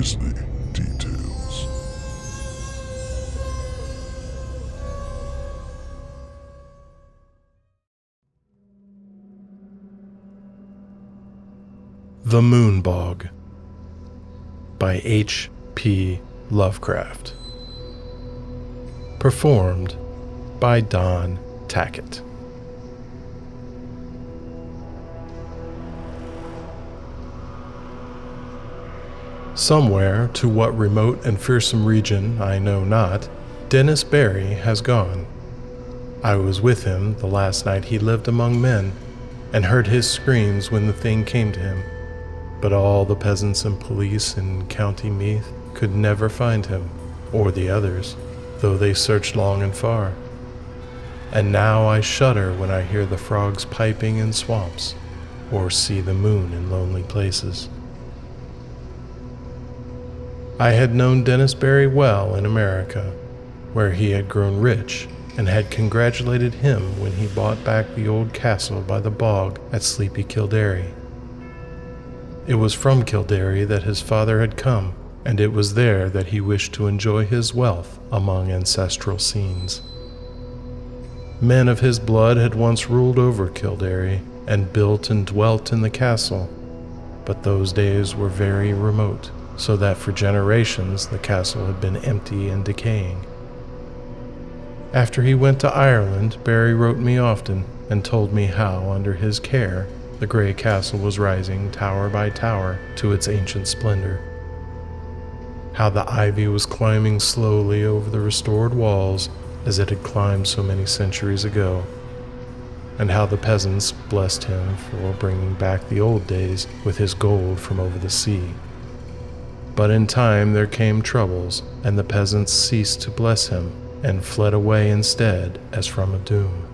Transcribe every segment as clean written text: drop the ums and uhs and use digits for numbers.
grisly details. The Moon-BOG by H.P. Lovecraft. Performed by Don Tackett. Somewhere, to what remote and fearsome region I know not, Dennis Barry has gone. I was with him the last night he lived among men, and heard his screams when the thing came to him. But all the peasants and police in County Meath could never find him, or the others, though they searched long and far. And now I shudder when I hear the frogs piping in swamps, or see the moon in lonely places. I had known Dennis Barry well in America, where he had grown rich, and had congratulated him when he bought back the old castle by the bog at Sleepy Kildare. It was from Kildare that his father had come, and it was there that he wished to enjoy his wealth among ancestral scenes. Men of his blood had once ruled over Kildare, and built and dwelt in the castle, but those days were very remote, so that for generations the castle had been empty and decaying. After he went to Ireland, Barry wrote me often and told me how, under his care, the grey castle was rising tower by tower to its ancient splendor. How the ivy was climbing slowly over the restored walls as it had climbed so many centuries ago, and how the peasants blessed him for bringing back the old days with his gold from over the sea. But in time there came troubles, and the peasants ceased to bless him, and fled away instead as from a doom.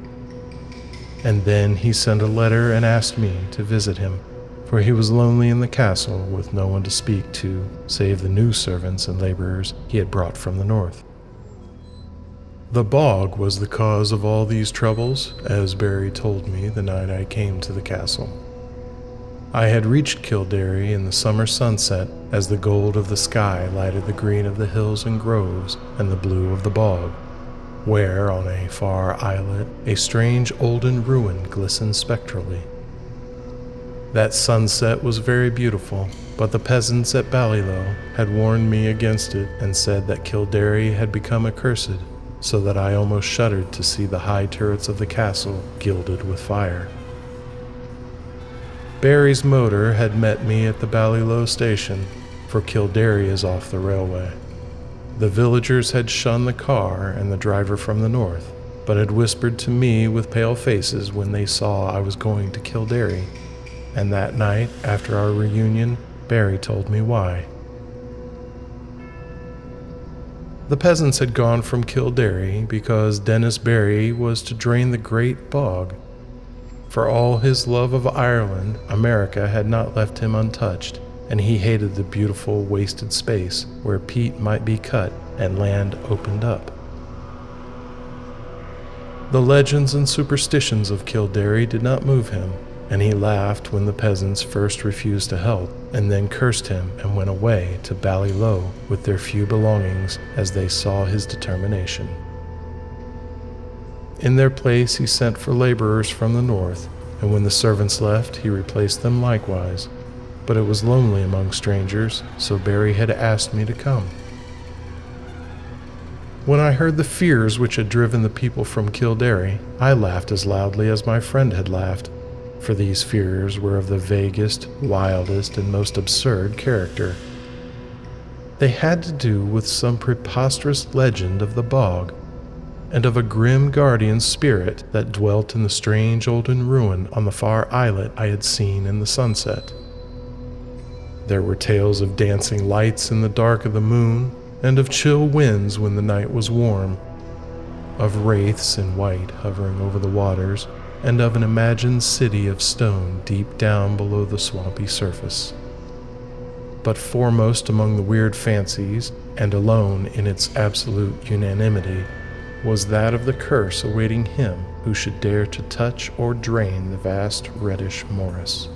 And then he sent a letter and asked me to visit him, for he was lonely in the castle with no one to speak to save the new servants and laborers he had brought from the north. The bog was the cause of all these troubles, as Barry told me the night I came to the castle. I had reached Kildare in the summer sunset as the gold of the sky lighted the green of the hills and groves and the blue of the bog, where on a far islet a strange olden ruin glistened spectrally. That sunset was very beautiful, but the peasants at Ballylough had warned me against it and said that Kildare had become accursed, so that I almost shuddered to see the high turrets of the castle gilded with fire. Barry's motor had met me at the Ballylough station, for Kildare is off the railway. The villagers had shunned the car and the driver from the north, but had whispered to me with pale faces when they saw I was going to Kildare, and that night, after our reunion, Barry told me why. The peasants had gone from Kildare because Dennis Barry was to drain the great bog. For all his love of Ireland, America had not left him untouched, and he hated the beautiful wasted space where peat might be cut and land opened up. The legends and superstitions of Kildare did not move him, and he laughed when the peasants first refused to help, and then cursed him and went away to Ballylough with their few belongings as they saw his determination. In their place he sent for laborers from the north, and when the servants left he replaced them likewise. But it was lonely among strangers, so Barry had asked me to come. When I heard the fears which had driven the people from Kildare, I laughed as loudly as my friend had laughed, for these fears were of the vaguest, wildest, and most absurd character. They had to do with some preposterous legend of the bog, and of a grim guardian spirit that dwelt in the strange olden ruin on the far islet I had seen in the sunset. There were tales of dancing lights in the dark of the moon, and of chill winds when the night was warm, of wraiths in white hovering over the waters, and of an imagined city of stone deep down below the swampy surface. But foremost among the weird fancies, and alone in its absolute unanimity, was that of the curse awaiting him who should dare to touch or drain the vast reddish morass.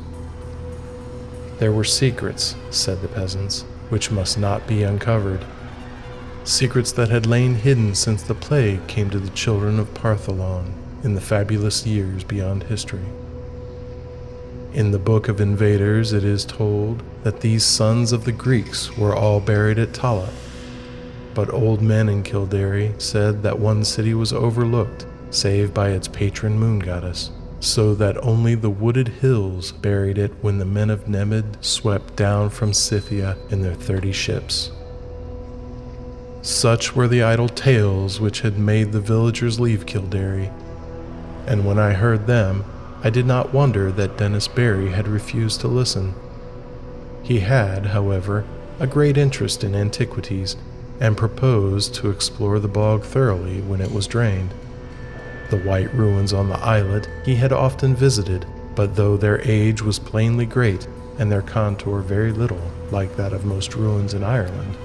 There were secrets, said the peasants, which must not be uncovered. Secrets that had lain hidden since the plague came to the children of Partholon in the fabulous years beyond history. In the Book of Invaders it is told that these sons of the Greeks were all buried at Talat, but old men in Kildare said that one city was overlooked, save by its patron moon goddess, so that only the wooded hills buried it when the men of Nemed swept down from Scythia in their 30 ships. Such were the idle tales which had made the villagers leave Kildare, and when I heard them, I did not wonder that Dennis Barry had refused to listen. He had, however, a great interest in antiquities, and proposed to explore the bog thoroughly when it was drained. The white ruins on the islet he had often visited, but though their age was plainly great, and their contour very little like that of most ruins in Ireland,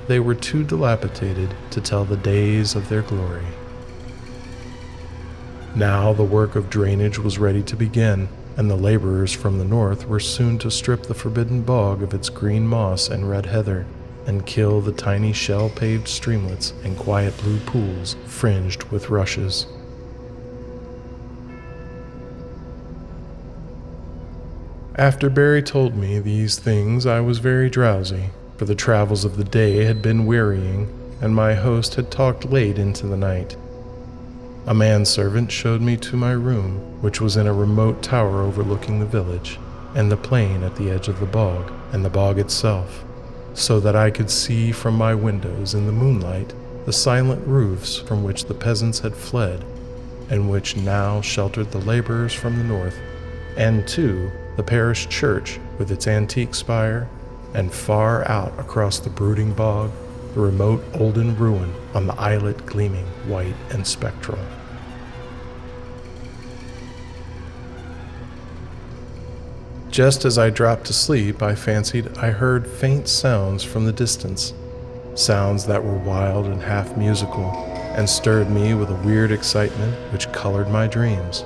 they were too dilapidated to tell the days of their glory. Now the work of drainage was ready to begin, and the laborers from the north were soon to strip the forbidden bog of its green moss and red heather, and kill the tiny shell-paved streamlets and quiet blue pools fringed with rushes. After Barry told me these things, I was very drowsy, for the travels of the day had been wearying, and my host had talked late into the night. A manservant showed me to my room, which was in a remote tower overlooking the village, and the plain at the edge of the bog, and the bog itself, so that I could see from my windows in the moonlight the silent roofs from which the peasants had fled, and which now sheltered the laborers from the north, and too the parish church with its antique spire, and far out across the brooding bog, the remote olden ruin on the islet gleaming white and spectral. Just as I dropped to sleep, I fancied I heard faint sounds from the distance, sounds that were wild and half musical, and stirred me with a weird excitement which colored my dreams.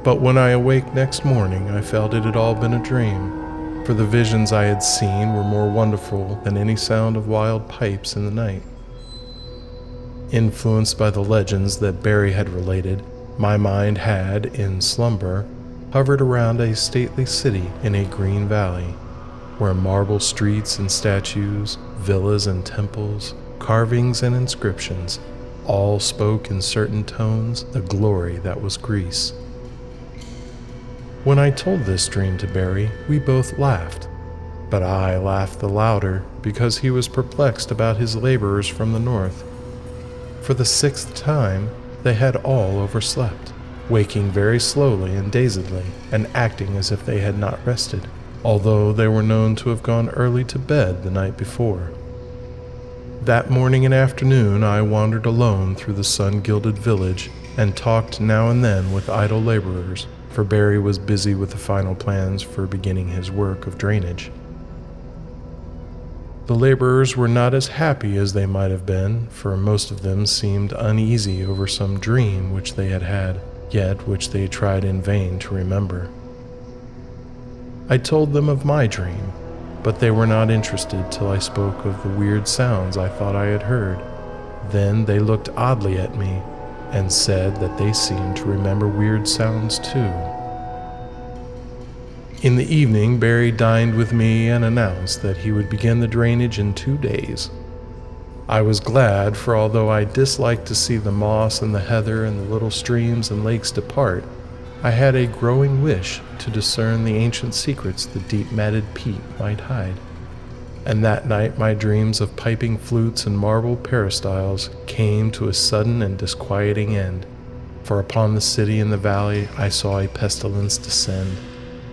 But when I awaked next morning, I felt it had all been a dream, for the visions I had seen were more wonderful than any sound of wild pipes in the night. Influenced by the legends that Barry had related, my mind had, in slumber, hovered around a stately city in a green valley, where marble streets and statues, villas and temples, carvings and inscriptions, all spoke in certain tones the glory that was Greece. When I told this dream to Barry, we both laughed, but I laughed the louder because he was perplexed about his laborers from the north. For the 6th time, they had all overslept, waking very slowly and dazedly, and acting as if they had not rested, although they were known to have gone early to bed the night before. That morning and afternoon I wandered alone through the sun-gilded village, and talked now and then with idle laborers, for Barry was busy with the final plans for beginning his work of drainage. The laborers were not as happy as they might have been, for most of them seemed uneasy over some dream which they had had, yet which they tried in vain to remember. I told them of my dream, but they were not interested till I spoke of the weird sounds I thought I had heard. Then they looked oddly at me, and said that they seemed to remember weird sounds too. In the evening, Barry dined with me and announced that he would begin the drainage in 2 days. I was glad, for although I disliked to see the moss and the heather and the little streams and lakes depart, I had a growing wish to discern the ancient secrets the deep matted peat might hide. And that night my dreams of piping flutes and marble peristyles came to a sudden and disquieting end, for upon the city and the valley I saw a pestilence descend,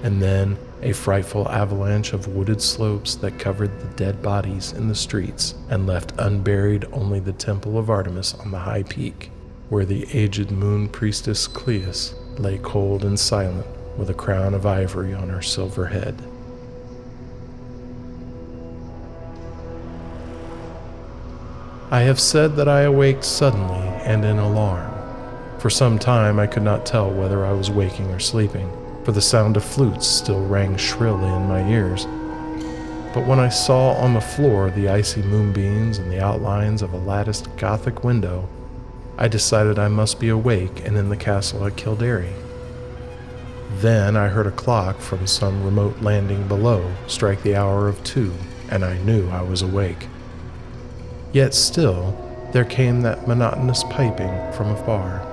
and then a frightful avalanche of wooded slopes that covered the dead bodies in the streets and left unburied only the temple of Artemis on the high peak, where the aged moon priestess Cleis lay cold and silent with a crown of ivory on her silver head. I have said that I awaked suddenly and in alarm. For some time I could not tell whether I was waking or sleeping, for the sound of flutes still rang shrilly in my ears. but when I saw on the floor the icy moonbeams and the outlines of a latticed Gothic window, I decided I must be awake and in the castle at Kildare. Then I heard a clock from some remote landing below strike the hour of 2, and I knew I was awake. Yet still, there came that monotonous piping from afar.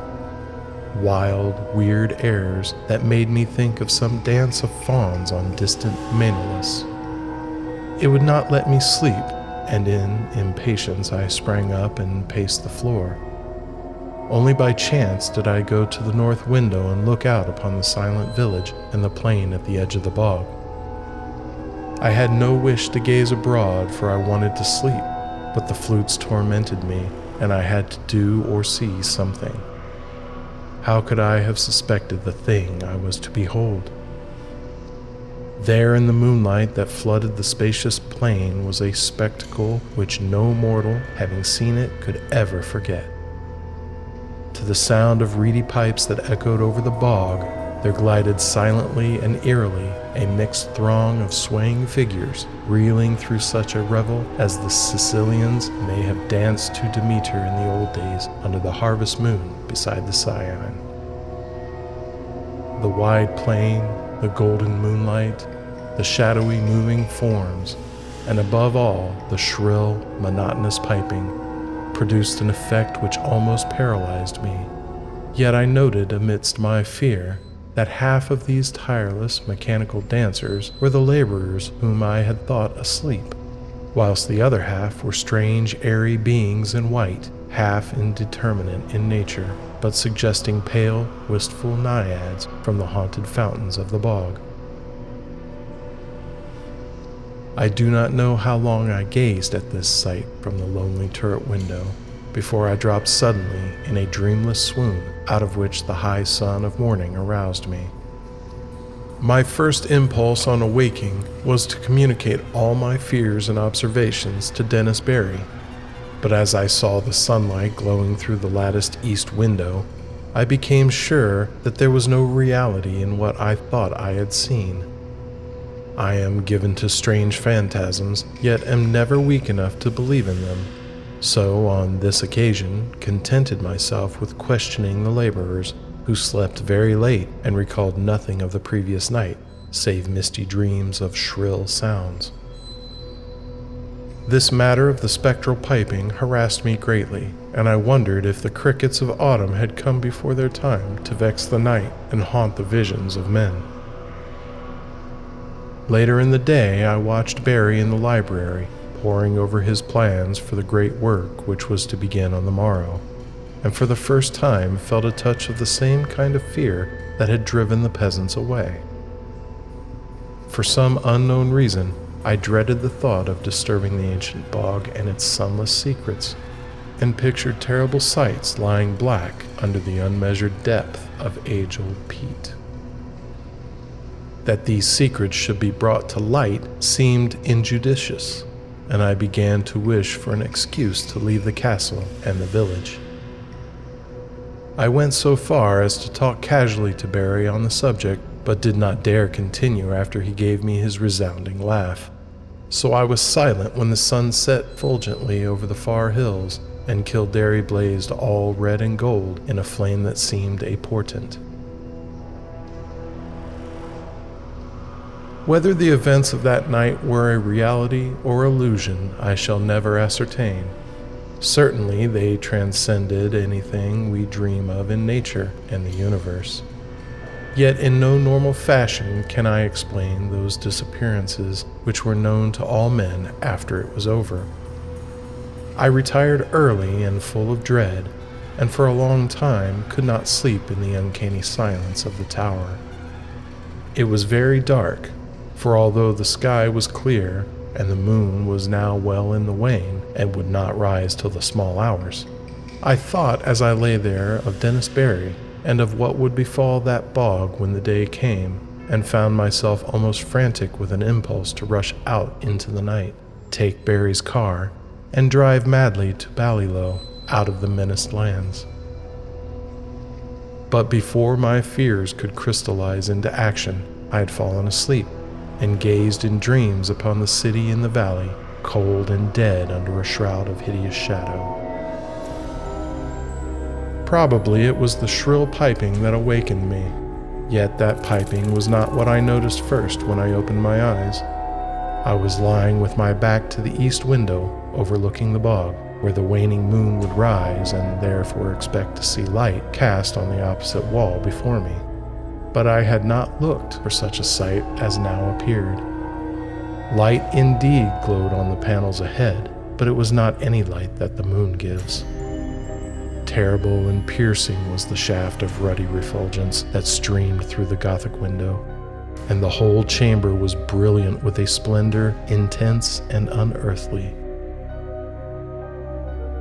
Wild, weird airs that made me think of some dance of fauns on distant Menelaus. It would not let me sleep, and in impatience I sprang up and paced the floor. Only by chance did I go to the north window and look out upon the silent village and the plain at the edge of the bog. I had no wish to gaze abroad, for I wanted to sleep, but the flutes tormented me, and I had to do or see something. How could I have suspected the thing I was to behold? There in the moonlight that flooded the spacious plain was a spectacle which no mortal, having seen it, could ever forget. To the sound of reedy pipes that echoed over the bog, there glided silently and eerily a mixed throng of swaying figures, reeling through such a revel as the Sicilians may have danced to Demeter in the old days under the harvest moon beside the Cyane. The wide plain, the golden moonlight, the shadowy moving forms, and above all the shrill, monotonous piping, produced an effect which almost paralyzed me. Yet I noted amidst my fear that half of these tireless mechanical dancers were the laborers whom I had thought asleep, whilst the other half were strange airy beings in white, half indeterminate in nature, but suggesting pale, wistful naiads from the haunted fountains of the bog. I do not know how long I gazed at this sight from the lonely turret window, before I dropped suddenly in a dreamless swoon, out of which the high sun of morning aroused me. My first impulse on awaking was to communicate all my fears and observations to Dennis Barry, but as I saw the sunlight glowing through the latticed east window, I became sure that there was no reality in what I thought I had seen. I am given to strange phantasms, yet am never weak enough to believe in them, so on this occasion contented myself with questioning the laborers, who slept very late and recalled nothing of the previous night, save misty dreams of shrill sounds. This matter of the spectral piping harassed me greatly, and I wondered if the crickets of autumn had come before their time to vex the night and haunt the visions of men. Later in the day I watched Barry in the library, poring over his plans for the great work which was to begin on the morrow, and for the first time felt a touch of the same kind of fear that had driven the peasants away. For some unknown reason, I dreaded the thought of disturbing the ancient bog and its sunless secrets, and pictured terrible sights lying black under the unmeasured depth of age-old peat. That these secrets should be brought to light seemed injudicious, and I began to wish for an excuse to leave the castle and the village. I went so far as to talk casually to Barry on the subject, but did not dare continue after he gave me his resounding laugh. So I was silent when the sun set fulgently over the far hills, and Kildare blazed all red and gold in a flame that seemed a portent. Whether the events of that night were a reality or illusion, I shall never ascertain. Certainly they transcended anything we dream of in nature and the universe. Yet in no normal fashion can I explain those disappearances which were known to all men after it was over. I retired early and full of dread, and for a long time could not sleep in the uncanny silence of the tower. It was very dark, for although the sky was clear, and the moon was now well in the wane, and would not rise till the small hours, I thought as I lay there of Dennis Barry, and of what would befall that bog when the day came, and found myself almost frantic with an impulse to rush out into the night, take Barry's car, and drive madly to Ballylough, out of the menaced lands. But before my fears could crystallize into action, I had fallen asleep, and gazed in dreams upon the city in the valley, cold and dead under a shroud of hideous shadow. Probably it was the shrill piping that awakened me, yet that piping was not what I noticed first when I opened my eyes. I was lying with my back to the east window overlooking the bog, where the waning moon would rise and therefore expect to see light cast on the opposite wall before me. But I had not looked for such a sight as now appeared. Light indeed glowed on the panels ahead, but it was not any light that the moon gives. Terrible and piercing was the shaft of ruddy refulgence that streamed through the Gothic window, and the whole chamber was brilliant with a splendor intense and unearthly.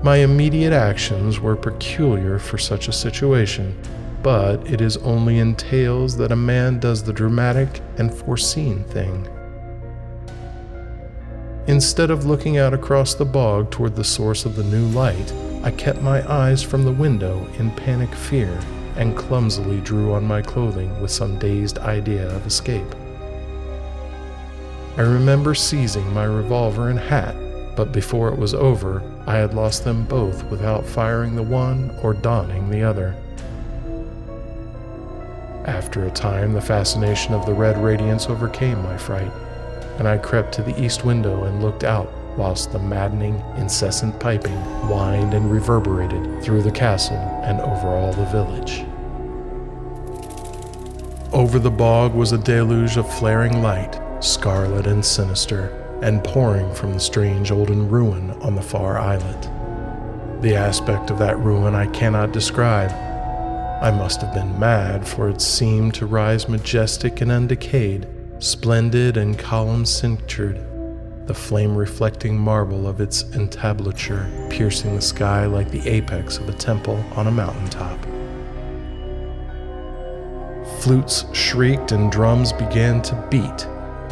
My immediate actions were peculiar for such a situation, but it is only in tales that a man does the dramatic and foreseen thing. Instead of looking out across the bog toward the source of the new light, I kept my eyes from the window in panic fear and clumsily drew on my clothing with some dazed idea of escape. I remember seizing my revolver and hat, but before it was over, I had lost them both without firing the one or donning the other. After a time, the fascination of the red radiance overcame my fright, and I crept to the east window and looked out whilst the maddening, incessant piping whined and reverberated through the castle and over all the village. Over the bog was a deluge of flaring light, scarlet and sinister, and pouring from the strange olden ruin on the far islet. The aspect of that ruin I cannot describe. I must have been mad, for it seemed to rise majestic and undecayed, splendid and column-cinctured, the flame-reflecting marble of its entablature piercing the sky like the apex of a temple on a mountaintop. Flutes shrieked and drums began to beat,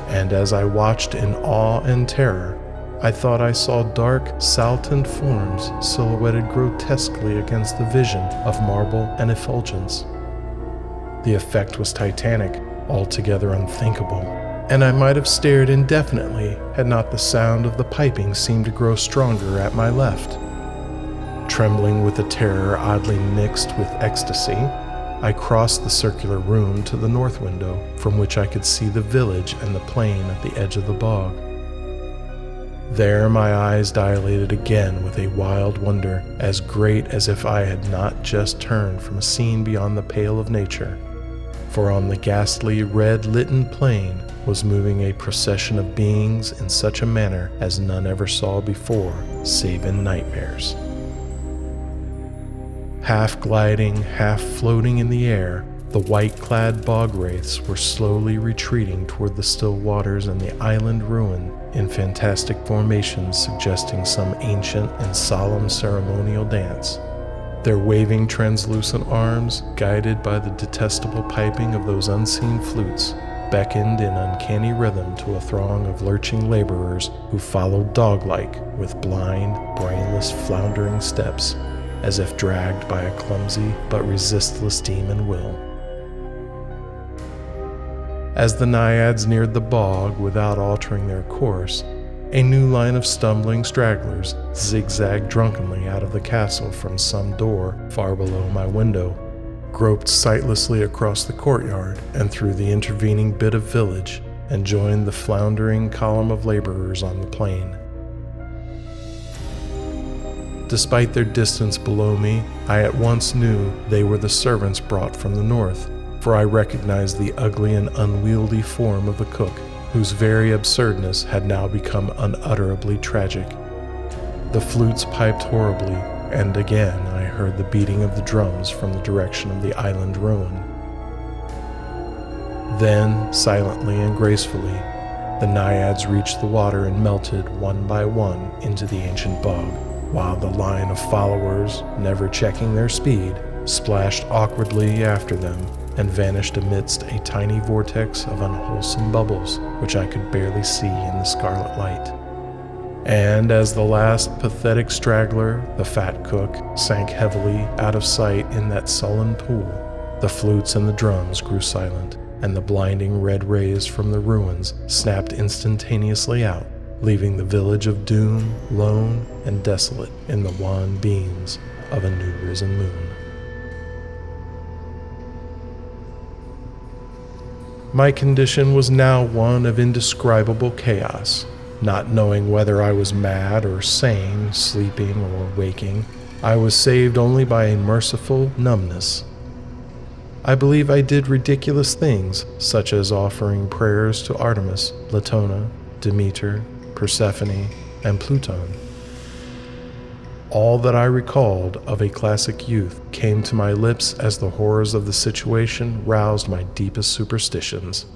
and as I watched in awe and terror, I thought I saw dark, saltant forms silhouetted grotesquely against the vision of marble and effulgence. The effect was titanic, altogether unthinkable, and I might have stared indefinitely had not the sound of the piping seemed to grow stronger at my left. Trembling with a terror oddly mixed with ecstasy, I crossed the circular room to the north window, from which I could see the village and the plain at the edge of the bog. There my eyes dilated again with a wild wonder, as great as if I had not just turned from a scene beyond the pale of nature. For on the ghastly, red-litten plain was moving a procession of beings in such a manner as none ever saw before, save in nightmares. Half gliding, half floating in the air, the white-clad bog wraiths were slowly retreating toward the still waters and the island ruin in fantastic formations suggesting some ancient and solemn ceremonial dance. Their waving translucent arms, guided by the detestable piping of those unseen flutes, beckoned in uncanny rhythm to a throng of lurching laborers who followed dog-like with blind, brainless, floundering steps, as if dragged by a clumsy but resistless demon will. As the naiads neared the bog without altering their course, a new line of stumbling stragglers zigzagged drunkenly out of the castle from some door far below my window, groped sightlessly across the courtyard and through the intervening bit of village, and joined the floundering column of laborers on the plain. Despite their distance below me, I at once knew they were the servants brought from the north, for I recognized the ugly and unwieldy form of the cook, whose very absurdness had now become unutterably tragic. The flutes piped horribly, and again I heard the beating of the drums from the direction of the island ruin. Then, silently and gracefully, the naiads reached the water and melted one by one into the ancient bog, while the line of followers, never checking their speed, splashed awkwardly after them and vanished amidst a tiny vortex of unwholesome bubbles which I could barely see in the scarlet light. And as the last pathetic straggler, the fat cook, sank heavily out of sight in that sullen pool, the flutes and the drums grew silent, and the blinding red rays from the ruins snapped instantaneously out, leaving the village of doom lone and desolate in the wan beams of a new risen moon. My condition was now one of indescribable chaos. Not knowing whether I was mad or sane, sleeping or waking, I was saved only by a merciful numbness. I believe I did ridiculous things, such as offering prayers to Artemis, Latona, Demeter, Persephone, and Pluton. All that I recalled of a classic youth came to my lips as the horrors of the situation roused my deepest superstitions.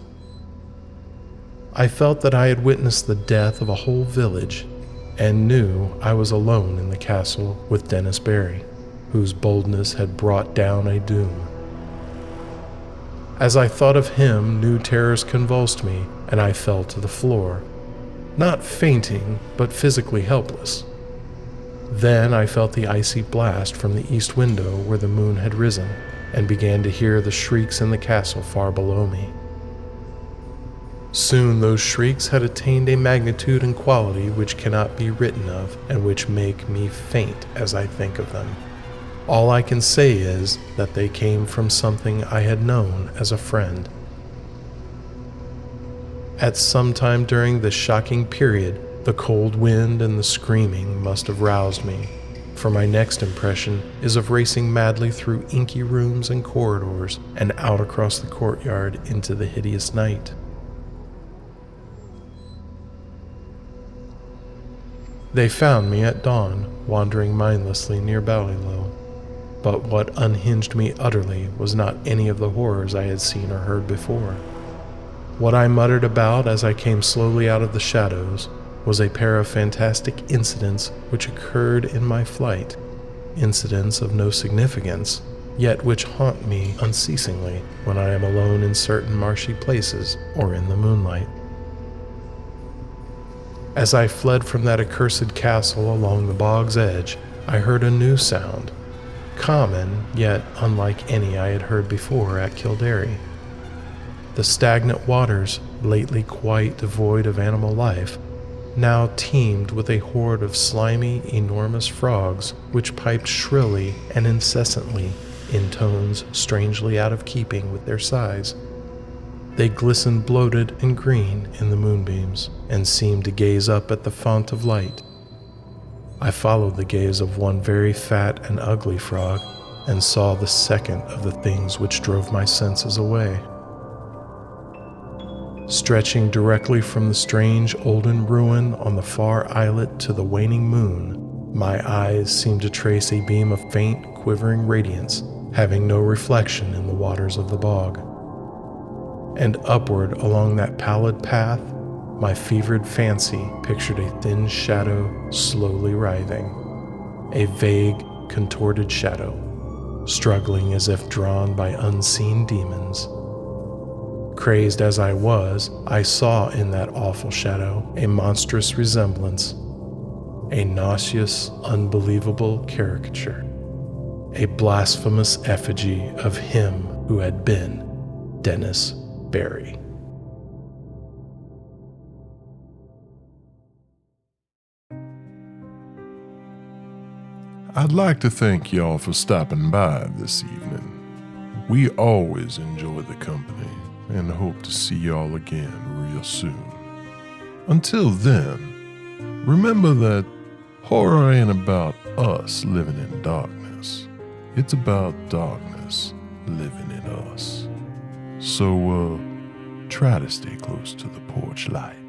I felt that I had witnessed the death of a whole village, and knew I was alone in the castle with Dennis Barry, whose boldness had brought down a doom. As I thought of him, new terrors convulsed me, and I fell to the floor, not fainting, but physically helpless. Then I felt the icy blast from the east window where the moon had risen, and began to hear the shrieks in the castle far below me. Soon those shrieks had attained a magnitude and quality which cannot be written of, and which make me faint as I think of them. All I can say is that they came from something I had known as a friend. At some time during this shocking period, the cold wind and the screaming must have roused me, for my next impression is of racing madly through inky rooms and corridors and out across the courtyard into the hideous night. They found me at dawn, wandering mindlessly near Ballylow, but what unhinged me utterly was not any of the horrors I had seen or heard before. What I muttered about as I came slowly out of the shadows was a pair of fantastic incidents which occurred in my flight, incidents of no significance, yet which haunt me unceasingly when I am alone in certain marshy places or in the moonlight. As I fled from that accursed castle along the bog's edge, I heard a new sound, common, yet unlike any I had heard before at Kildare. The stagnant waters, lately quite devoid of animal life, now teemed with a horde of slimy, enormous frogs which piped shrilly and incessantly in tones strangely out of keeping with their size. They glistened bloated and green in the moonbeams, and seemed to gaze up at the fount of light. I followed the gaze of one very fat and ugly frog, and saw the second of the things which drove my senses away. Stretching directly from the strange olden ruin on the far islet to the waning moon, my eyes seemed to trace a beam of faint, quivering radiance, having no reflection in the waters of the bog. And upward along that pallid path, my fevered fancy pictured a thin shadow slowly writhing, a vague, contorted shadow, struggling as if drawn by unseen demons. Crazed as I was, I saw in that awful shadow a monstrous resemblance, a nauseous, unbelievable caricature, a blasphemous effigy of him who had been Dennis Barry. I'd like to thank y'all for stopping by this evening. We always enjoy the company and hope to see y'all again real soon. Until then, remember that horror ain't about us living in darkness. It's about darkness living in us. So, try to stay close to the porch light.